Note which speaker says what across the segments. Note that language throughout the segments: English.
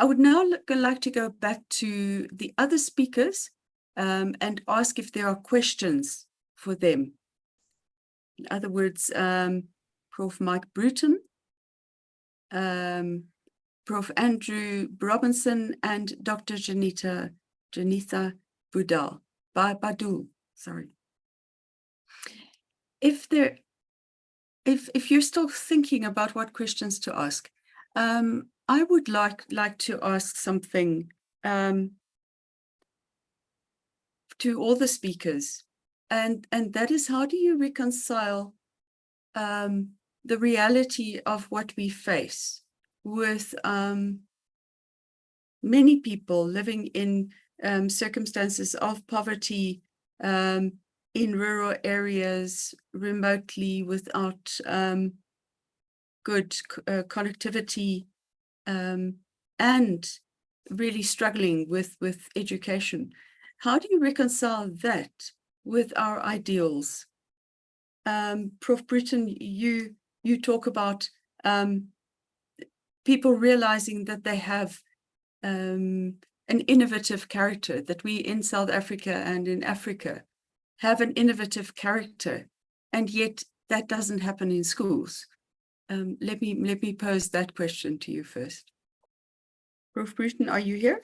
Speaker 1: I would now like to go back to the other speakers and ask if there are questions for them. In other words, Prof. Mike Bruton, Prof. Andrew Robinson, and Dr. Janitha Badul. Sorry. If you're still thinking about what questions to ask, I would like to ask something to all the speakers, and that is, how do you reconcile the reality of what we face with many people living in circumstances of poverty, in rural areas, remotely, without good connectivity, and really struggling with education? How do you reconcile that with our ideals? Prof. Britton, you talk about people realizing that they have an innovative character, that we in South Africa and in Africa have an innovative character, and yet that doesn't happen in schools. Let me pose that question to you first. Prof. Britton, are you here?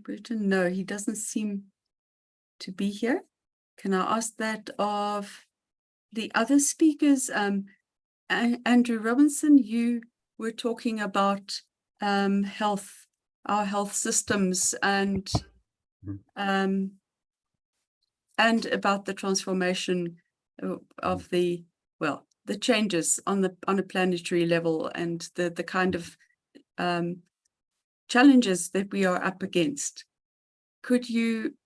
Speaker 1: Britton, no, he doesn't seem to be here. Can I ask that of the other speakers? Andrew Robinson, you were talking about health, our health systems, and about the transformation of the changes on a planetary level, and the kind of challenges that we are up against. Could you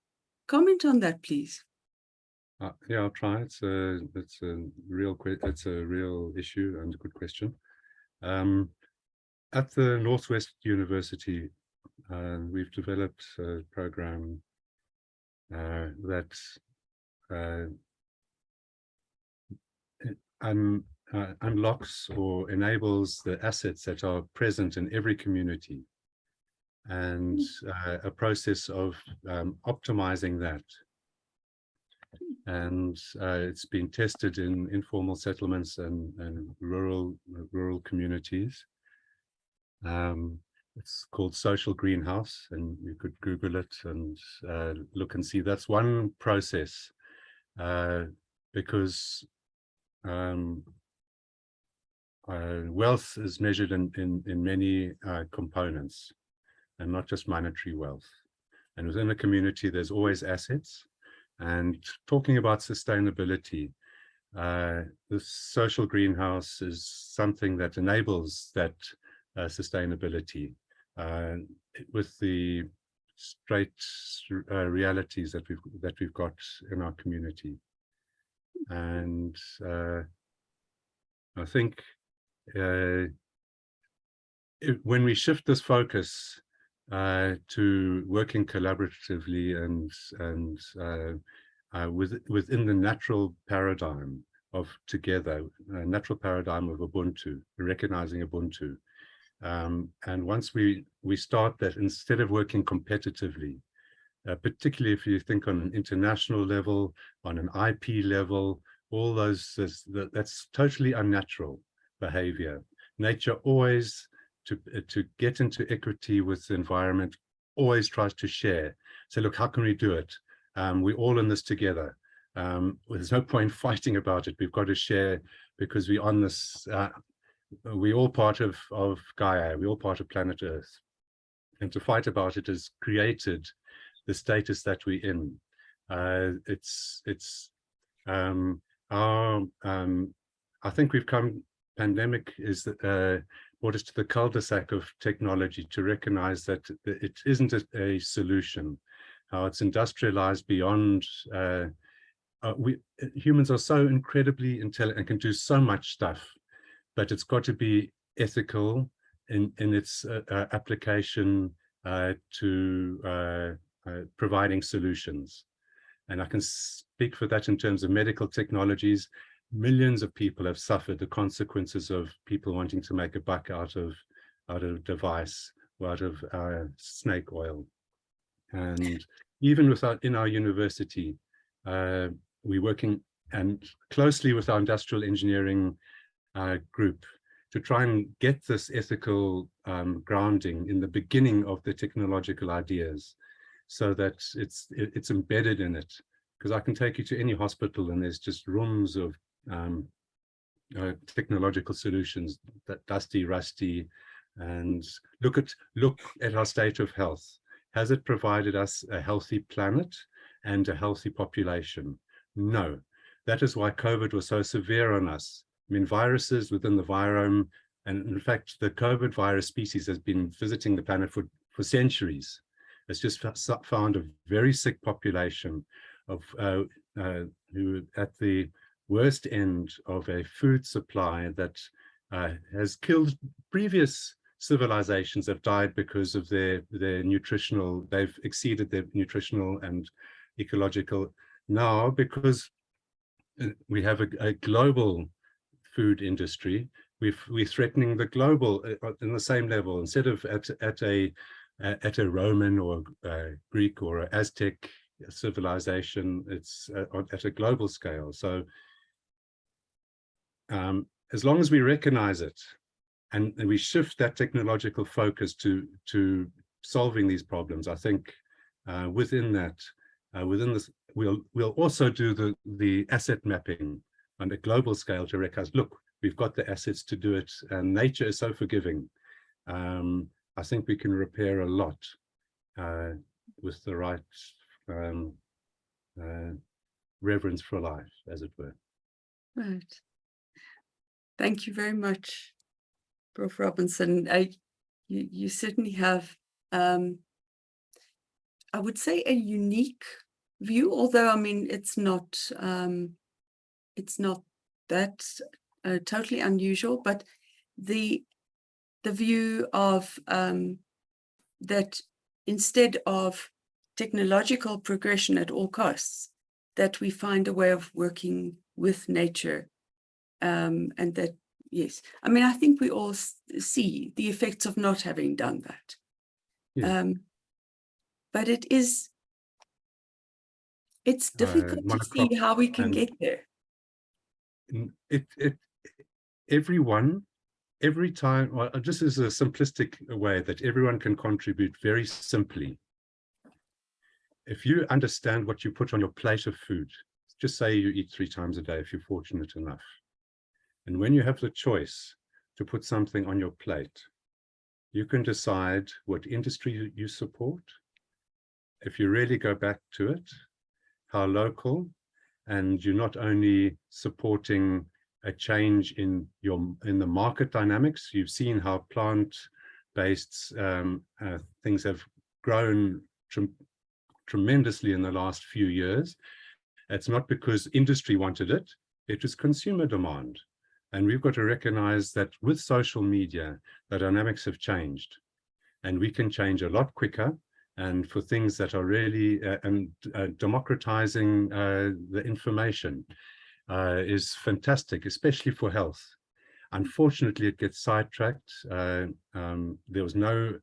Speaker 1: comment on that, please?
Speaker 2: Yeah, I'll try. It's a real issue and a good question. At the Northwest University, we've developed a program that unlocks or enables the assets that are present in every community, and a process of optimizing that. And it's been tested in informal settlements and rural communities. It's called Social Greenhouse, and you could Google it and look and see. That's one process, because wealth is measured in many components, and not just monetary wealth. And within a community, there's always assets. And talking about sustainability, the social greenhouse is something that enables that sustainability with the straight realities that we've got in our community. And I think when we shift this focus to working collaboratively and within the natural paradigm of together, natural paradigm of Ubuntu, recognizing Ubuntu. And once we start that, instead of working competitively, particularly if you think on an international level, on an IP level, all those, that's totally unnatural behavior. Nature always, to get into equity with the environment, always tries to share. So look, how can we do it? We're all in this together. There's no point fighting about it. We've got to share, because we're on this, we're all part of Gaia, we're all part of planet Earth. And to fight about it has created the status that we're in. I think pandemic is brought us to the cul-de-sac of technology, to recognize that it isn't a solution. How it's industrialized beyond, humans are so incredibly intelligent and can do so much stuff, but it's got to be ethical in its application to providing solutions. And I can speak for that in terms of medical technologies. Millions of people have suffered the consequences of people wanting to make a buck out of out of device, or out of snake oil. And even in our university, we're working and closely with our industrial engineering group to try and get this ethical grounding in the beginning of the technological ideas, so that it's embedded in it. Because I can take you to any hospital and there's just rooms of technological solutions, that dusty, rusty, and look at our state of health. Has it provided us a healthy planet and a healthy population? No. That is why COVID was so severe on us. I mean, viruses within the virome, and in fact, the COVID virus species has been visiting the planet for centuries. It's just found a very sick population of who at the worst end of a food supply that has killed previous civilizations have died because of their nutritional, they've exceeded their nutritional and ecological. Now, because we have a global food industry, we're threatening the global in the same level. Instead of at a Roman or a Greek or Aztec civilization, it's at a global scale. So as long as we recognize it and we shift that technological focus to solving these problems, I think within that, within this, we'll also do the asset mapping on a global scale to recognize, look, we've got the assets to do it, and nature is so forgiving. I think we can repair a lot with the right reverence for life, as it were.
Speaker 1: Right. Thank you very much, Prof. Robinson. You certainly have, I would say, a unique view, although, I mean, it's not that totally unusual, but the view of that instead of technological progression at all costs, that we find a way of working with nature, and that, yes, I mean, I think we all see the effects of not having done that.
Speaker 2: Yeah.
Speaker 1: But it's difficult to see how we can get there.
Speaker 2: Every time, well, just as a simplistic way that everyone can contribute very simply. If you understand what you put on your plate of food, just say you eat 3 times a day if you're fortunate enough. And when you have the choice to put something on your plate, you can decide what industry you support. If you really go back to it, how local, and you're not only supporting a change in the market dynamics. You've seen how plant-based things have grown tremendously in the last few years. It's not because industry wanted it, it was consumer demand. And we've got to recognize that with social media, the dynamics have changed. And we can change a lot quicker. And for things that are really democratizing the information is fantastic, especially for health. Unfortunately, it gets sidetracked. There was no,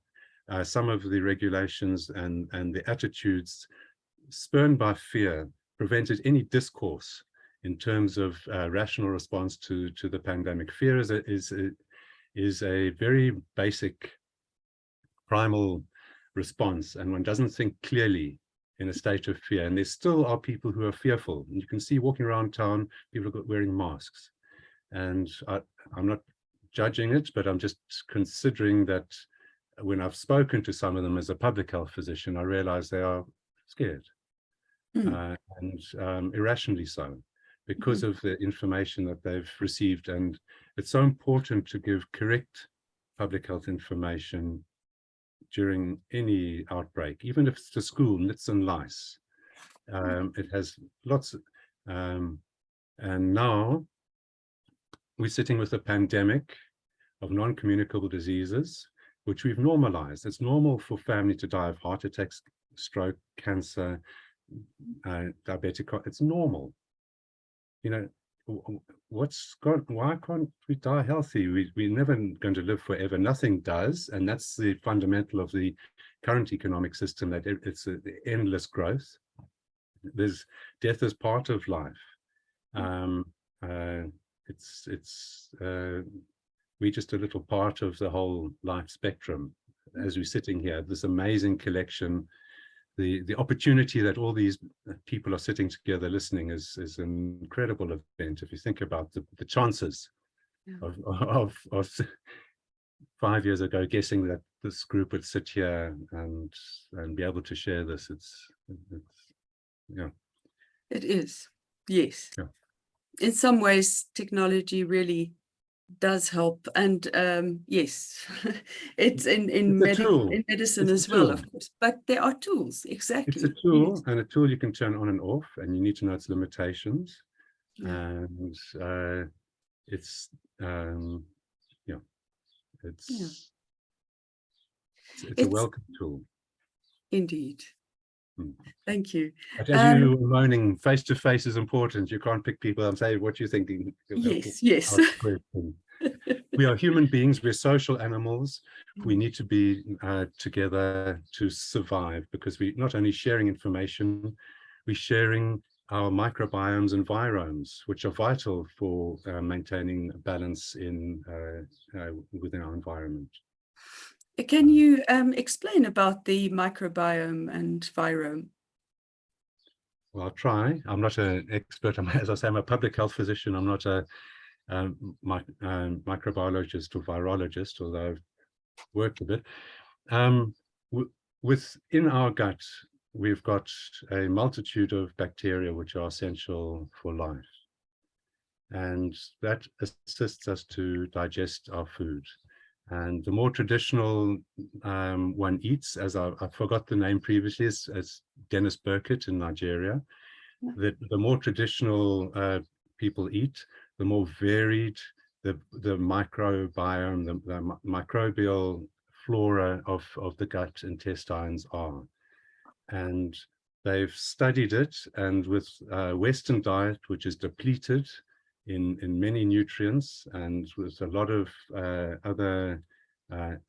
Speaker 2: some of the regulations and the attitudes spurned by fear prevented any discourse in terms of rational response to the pandemic. Fear is a very basic primal response, and one doesn't think clearly in a state of fear. And there still are people who are fearful. And you can see walking around town, people are wearing masks. And I'm not judging it, but I'm just considering that when I've spoken to some of them as a public health physician, I realize they are scared, and irrationally so, because of the information that they've received. And it's so important to give correct public health information during any outbreak, even if it's to school, nits and lice. It has lots of, and now we're sitting with a pandemic of non-communicable diseases, which we've normalized. It's normal for family to die of heart attacks, stroke, cancer, diabetic, it's normal. You know, why can't we die healthy? We're never going to live forever. Nothing does. And that's the fundamental of the current economic system, that it's endless growth. There's death as part of life. We're just a little part of the whole life spectrum as we're sitting here, this amazing collection. The opportunity that all these people are sitting together listening is an incredible event. If you think about the chances of 5 years ago guessing that this group would sit here and be able to share this, it's yeah.
Speaker 1: It is, yes.
Speaker 2: Yeah.
Speaker 1: In some ways, technology really does help, and yes, it's in medicine as well, of course. But there are tools, exactly.
Speaker 2: It's a tool,
Speaker 1: yes.
Speaker 2: and a tool you can turn on and off, and you need to know its limitations.
Speaker 1: Yeah.
Speaker 2: And it's it's a welcome tool.
Speaker 1: Indeed. Thank you.
Speaker 2: But as you were moaning, face-to-face is important. You can't pick people and say, what you're thinking.
Speaker 1: Yes.
Speaker 2: We are human beings. We're social animals. We need to be together to survive, because we're not only sharing information, we're sharing our microbiomes and viromes, which are vital for maintaining balance within our environment.
Speaker 1: Can you explain about the microbiome and virome?
Speaker 2: Well, I'll try. I'm not an expert. As I say, I'm a public health physician. I'm not a microbiologist or virologist, although I've worked with it. Within our gut, we've got a multitude of bacteria which are essential for life. And that assists us to digest our food. And the more traditional one eats, as I forgot the name previously, as Dennis Burkitt in Nigeria, the more traditional people eat, the more varied the microbiome, the microbial flora of the gut intestines are. And they've studied it, and with Western diet, which is depleted in many nutrients, and with a lot of other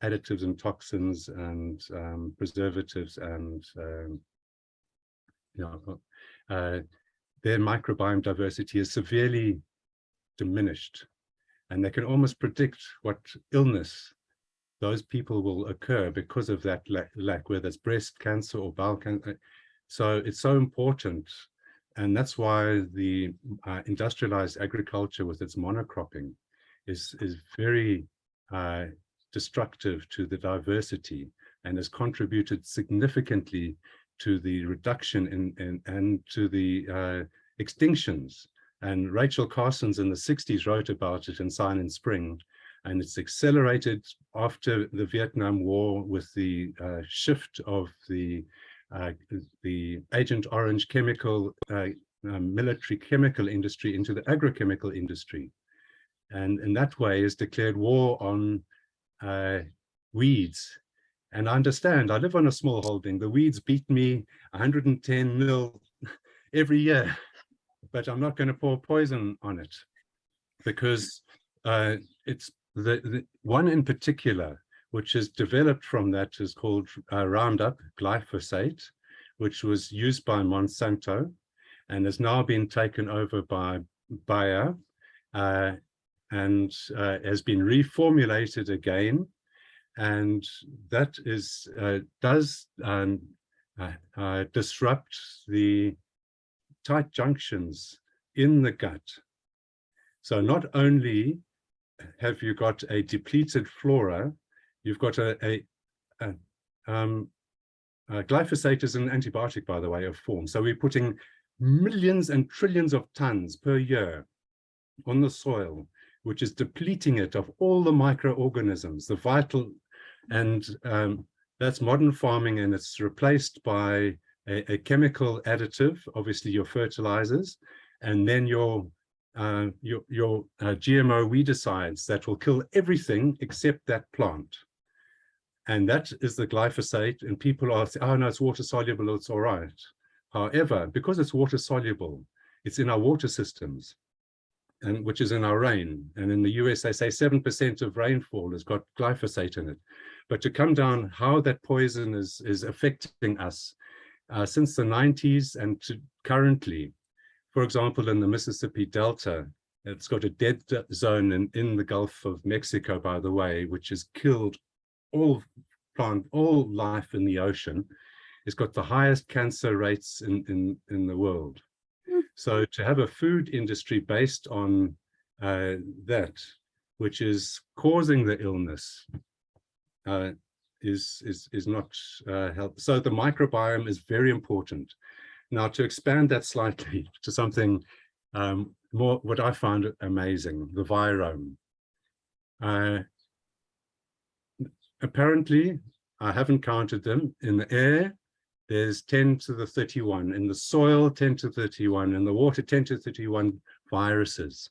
Speaker 2: additives and toxins and preservatives, and their microbiome diversity is severely diminished, and they can almost predict what illness those people will occur because of that lack, whether it's breast cancer or bowel cancer. So it's so important. And that's why the industrialized agriculture with its monocropping is very destructive to the diversity, and has contributed significantly to the reduction and to the extinctions. And Rachel Carson's in the 60s wrote about it in Sign in Spring, and it's accelerated after the Vietnam War with the shift of the Agent Orange chemical, military chemical industry into the agrochemical industry. And in that way has declared war on weeds. And I understand, I live on a small holding. The weeds beat me 110 mil every year, but I'm not going to pour poison on it, because it's the one in particular which is developed from that is called Roundup, glyphosate, which was used by Monsanto and has now been taken over by Bayer, and has been reformulated again. And that is does disrupt the tight junctions in the gut. So not only have you got a depleted flora, you've got glyphosate is an antibiotic, by the way, of form. So we're putting millions and trillions of tons per year on the soil, which is depleting it of all the microorganisms, the vital, and that's modern farming, and it's replaced by a chemical additive, obviously your fertilizers, and then your GMO weedicides that will kill everything except that plant. And that is the glyphosate. And people are saying, oh no, it's water soluble, it's all right. However, because it's water soluble, it's in our water systems. and which is in our rain. And in the US, they say 7% of rainfall has got glyphosate in it. But to come down, how that poison is affecting us since the 90s and to currently, for example, in the Mississippi Delta, it's got a dead zone in the Gulf of Mexico, by the way, which has killed all life in the ocean. It's got the highest cancer rates in the world. So to have a food industry based on that, which is causing the illness, is not help. So the microbiome is very important. Now, to expand that slightly to something more, what I found amazing, the virome. Apparently, I haven't counted them. In the air, there's 10 to the 31. In the soil, 10 to 31. In the water, 10 to 31 viruses.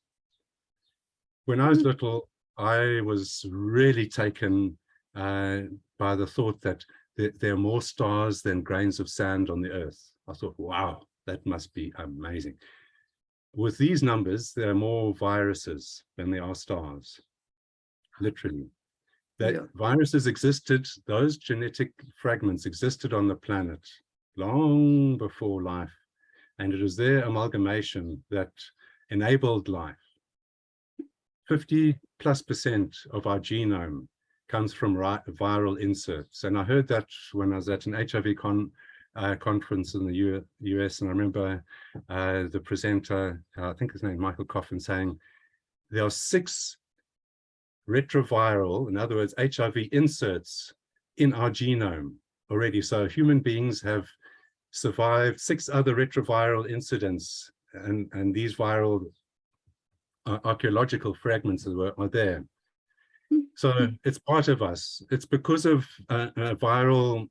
Speaker 2: When I was little, I was really taken by the thought that there are more stars than grains of sand on the earth. I thought, wow, that must be amazing. With these numbers, there are more viruses than there are stars, literally. That viruses existed, those genetic fragments existed on the planet long before life. And it was their amalgamation that enabled life. 50+% of our genome comes from viral inserts. And I heard that when I was at an HIV conference in the US, and I remember the presenter, I think his name Michael Coffin, saying there are 6 retroviral, in other words, HIV inserts in our genome already. So human beings have survived 6 other retroviral incidents, and these viral archaeological fragments are there. So it's part of us. It's because of viral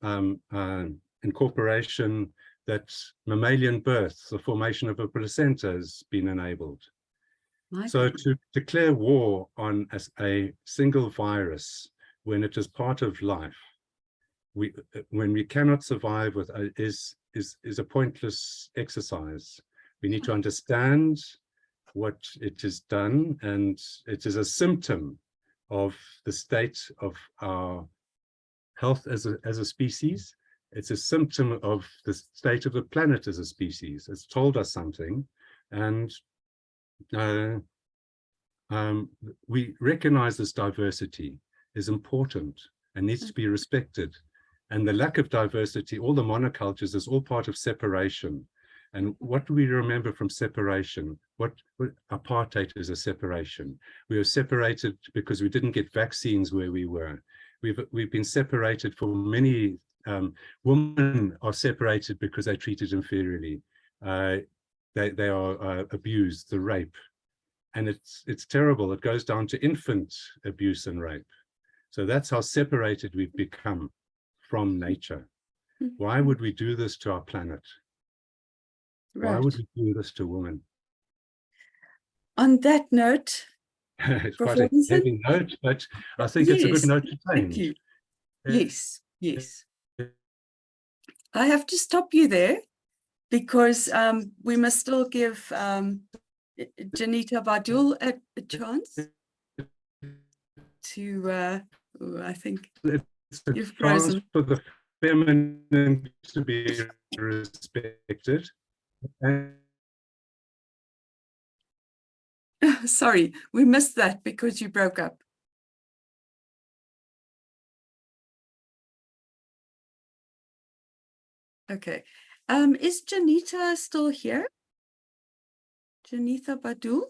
Speaker 2: incorporation that mammalian birth, the formation of a placenta, has been enabled. So to declare war on a single virus when it is part of life, when we cannot survive with is a pointless exercise. We need to understand what it has done, and it is a symptom of the state of our health as a species. It's a symptom of the state of the planet as a species. It's told us something, and we recognize this diversity is important and needs to be respected. And the lack of diversity, all the monocultures, is all part of separation. And what do we remember from separation? What apartheid is a separation. We were separated because we didn't get vaccines where we were. We've been separated for many. Women are separated because they're treated inferiorly. They are abused, the rape. And it's terrible. It goes down to infant abuse and rape. So that's how separated we've become from nature. Why would we do this to our planet? Right. Why would we do this to women?
Speaker 1: On that note,
Speaker 2: it's quite a heavy note, but I think it's a good note to change.
Speaker 1: Thank you. Yes, yes. I have to stop you there because we must still give Janita Badul a chance to, I think
Speaker 2: it's a
Speaker 1: you've frozen.
Speaker 2: For the feminine to be respected.
Speaker 1: Sorry, we missed that because you broke up. Okay. Is Janita still here? Janita Badul?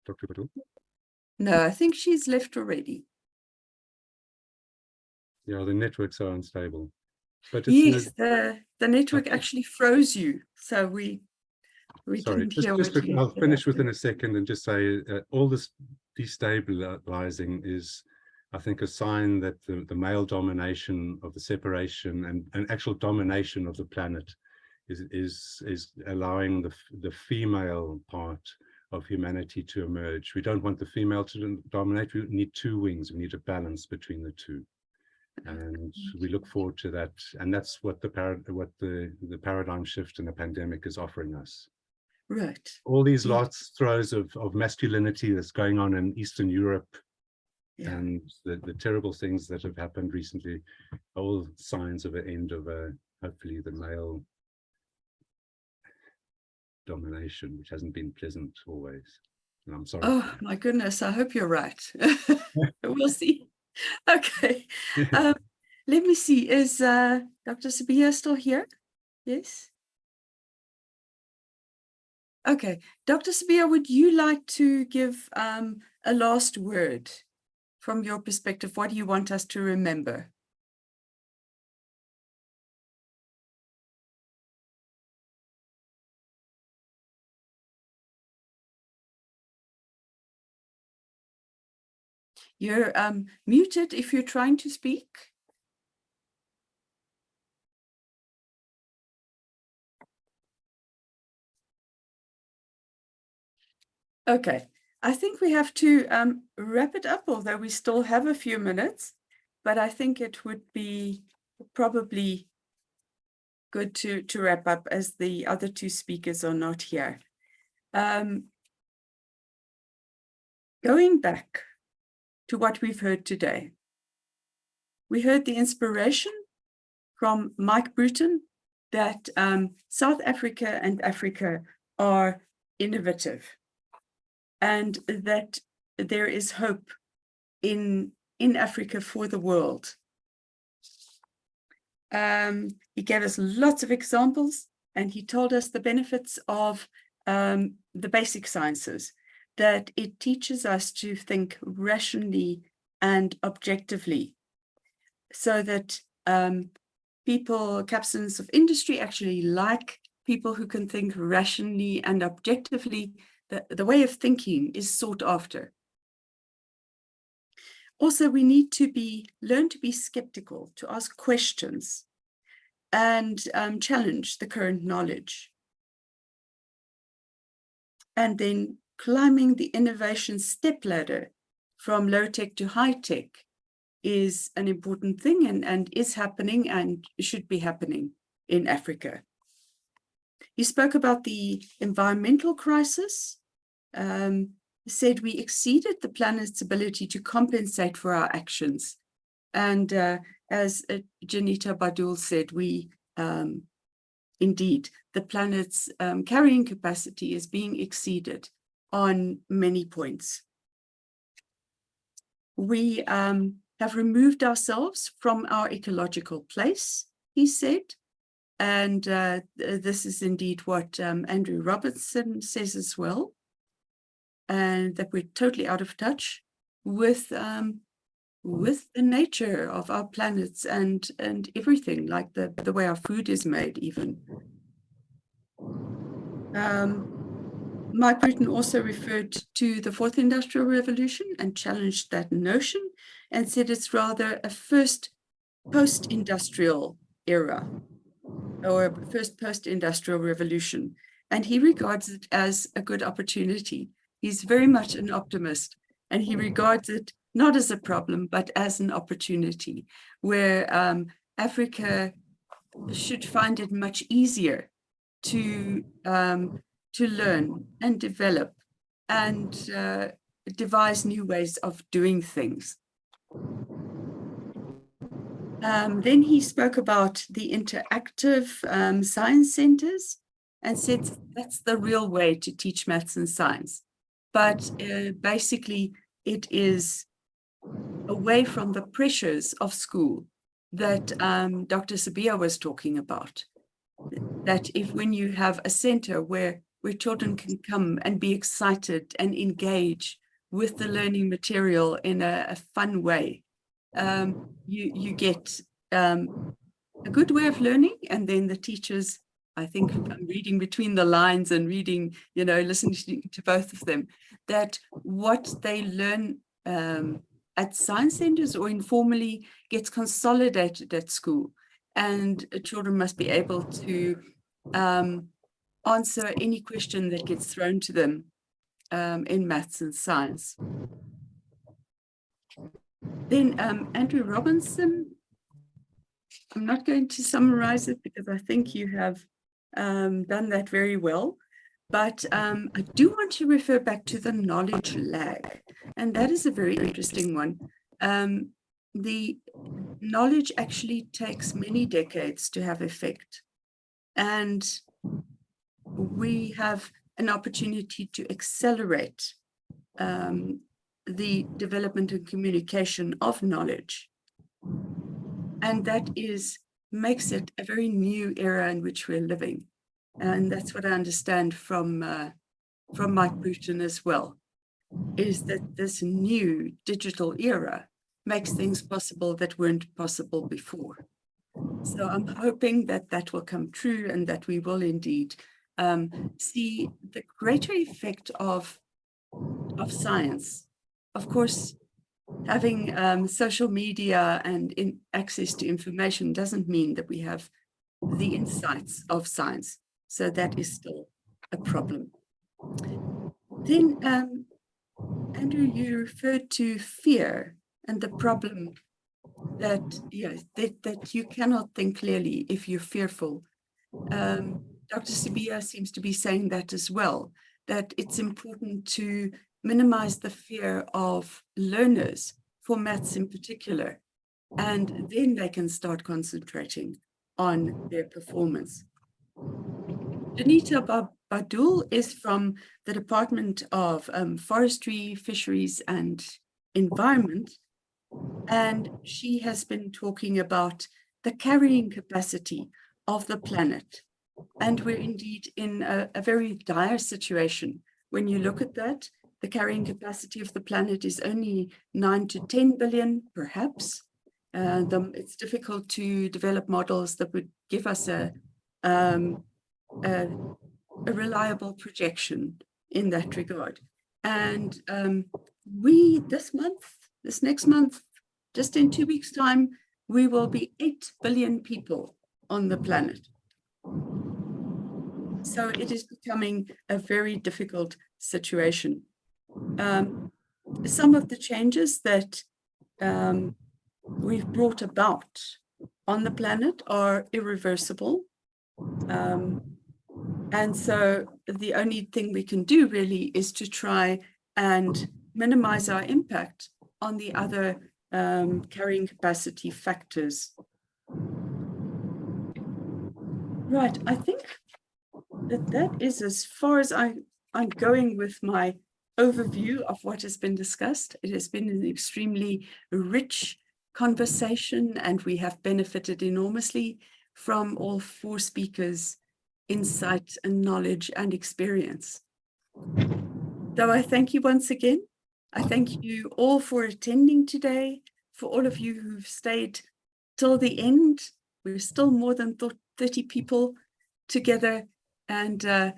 Speaker 2: Dr. Badul?
Speaker 1: No, I think she's left already.
Speaker 2: Yeah, the networks are unstable. But
Speaker 1: yes, the network actually froze you, so we
Speaker 2: sorry,
Speaker 1: didn't hear what you
Speaker 2: I'll finish within a second and just say all this destabilizing is, I think, a sign that the male domination of the separation and actual domination of the planet is allowing the female part of humanity to emerge. We don't want the female to dominate. We need 2 wings. We need a balance between the 2. And we look forward to that. And that's what the paradigm shift in the pandemic is offering us.
Speaker 1: Right.
Speaker 2: All these last throes of masculinity that's going on in Eastern Europe,
Speaker 1: Yeah.
Speaker 2: and the terrible things that have happened recently, are all signs of an end of hopefully the male domination, which hasn't been pleasant always. And I'm sorry.
Speaker 1: Oh my goodness, I hope you're right. We'll see. Okay. Let me see. Is Dr. Sabia still here? Yes. Okay. Dr. Sabia, would you like to give a last word from your perspective? What do you want us to remember? You're muted if you're trying to speak. Okay, I think we have to wrap it up, although we still have a few minutes, but I think it would be probably good to wrap up as the other two speakers are not here. Going back to what we've heard today, we heard the inspiration from Mike Bruton that South Africa and Africa are innovative, and that there is hope in Africa for the world. He gave us lots of examples, and he told us the benefits of the basic sciences, that it teaches us to think rationally and objectively, so that people, captains of industry, actually like people who can think rationally and objectively. The way of thinking is sought after. Also, we need to learn to be skeptical, to ask questions, and challenge the current knowledge. And then climbing the innovation stepladder from low tech to high tech is an important thing, and is happening and should be happening in Africa. He spoke about the environmental crisis, said we exceeded the planet's ability to compensate for our actions. And as Janita Badul said, we indeed, the planet's carrying capacity is being exceeded on many points. We have removed ourselves from our ecological place, he said. And this is indeed what Andrew Robertson says as well. And that we're totally out of touch with the nature of our planets and everything, like the way our food is made even. Mike Bruton also referred to the fourth industrial revolution and challenged that notion, and said it's rather a first post-industrial era, or a first post-industrial revolution. And he regards it as a good opportunity. He's very much an optimist, and he regards it not as a problem, but as an opportunity, where Africa should find it much easier to learn and develop and devise new ways of doing things. Then he spoke about the interactive science centers and said that's the real way to teach maths and science. But basically, it is away from the pressures of school that Dr. Sabia was talking about. That if when you have a center where children can come and be excited and engage with the learning material in a fun way, you get a good way of learning, and then the teachers, I think I'm reading between the lines and reading, listening to both of them, that what they learn at science centers or informally gets consolidated at school, and children must be able to answer any question that gets thrown to them in maths and science. Then Andrew Robinson I'm not going to summarize it because I think you have done that very well. But I do want to refer back to the knowledge lag, and that is a very interesting one. The knowledge actually takes many decades to have effect, and we have an opportunity to accelerate the development and communication of knowledge. And that makes it a very new era in which we're living. And that's what I understand from Mike Bruton as well, is that this new digital era makes things possible that weren't possible before. So I'm hoping that that will come true and that we will indeed see the greater effect of science. Of course, having social media and access to information doesn't mean that we have the insights of science. So that is still a problem. Then, Andrew, you referred to fear and the problem that, that you cannot think clearly if you're fearful. Dr. Sibia seems to be saying that as well, that it's important to minimize the fear of learners, for maths in particular, and then they can start concentrating on their performance. Janita Badul is from the Department of Forestry, Fisheries and Environment, and she has been talking about the carrying capacity of the planet. And we're indeed in a very dire situation. When you look at that, the carrying capacity of the planet is only 9 to 10 billion, perhaps. It's difficult to develop models that would give us a reliable projection in that regard. And this next month, just in 2 weeks' time, we will be 8 billion people on the planet. So it is becoming a very difficult situation. Some of the changes that we've brought about on the planet are irreversible. And so the only thing we can do really is to try and minimize our impact on the other carrying capacity factors. Right, I think that is as far as I'm going with my overview of what has been discussed. It has been an extremely rich conversation, and we have benefited enormously from all 4 speakers' insight and knowledge and experience. So I thank you once again. I thank you all for attending today. For all of you who've stayed till the end, we're still more than 30 people together, and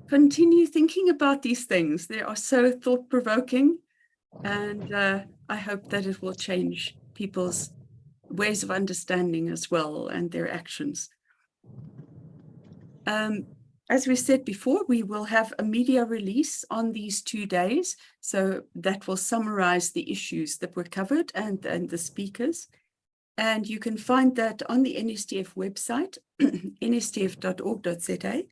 Speaker 1: continue thinking about these things. They are so thought-provoking, and I hope that it will change people's ways of understanding as well and their actions. As we said before, we will have a media release on these 2 days, so that will summarize the issues that were covered and the speakers. And you can find that on the NSTF website, nstf.org.za.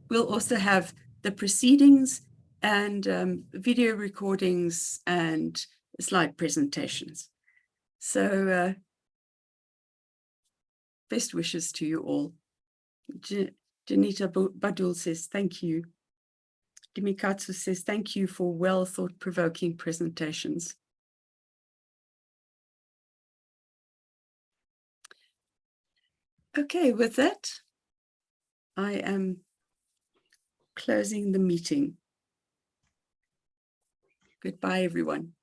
Speaker 1: We'll also have the proceedings and video recordings and slide presentations. So best wishes to you all. Janita Badul says, thank you. Dimikatsu says, thank you for well thought-provoking presentations. Okay, with that, I am closing the meeting. Goodbye, everyone.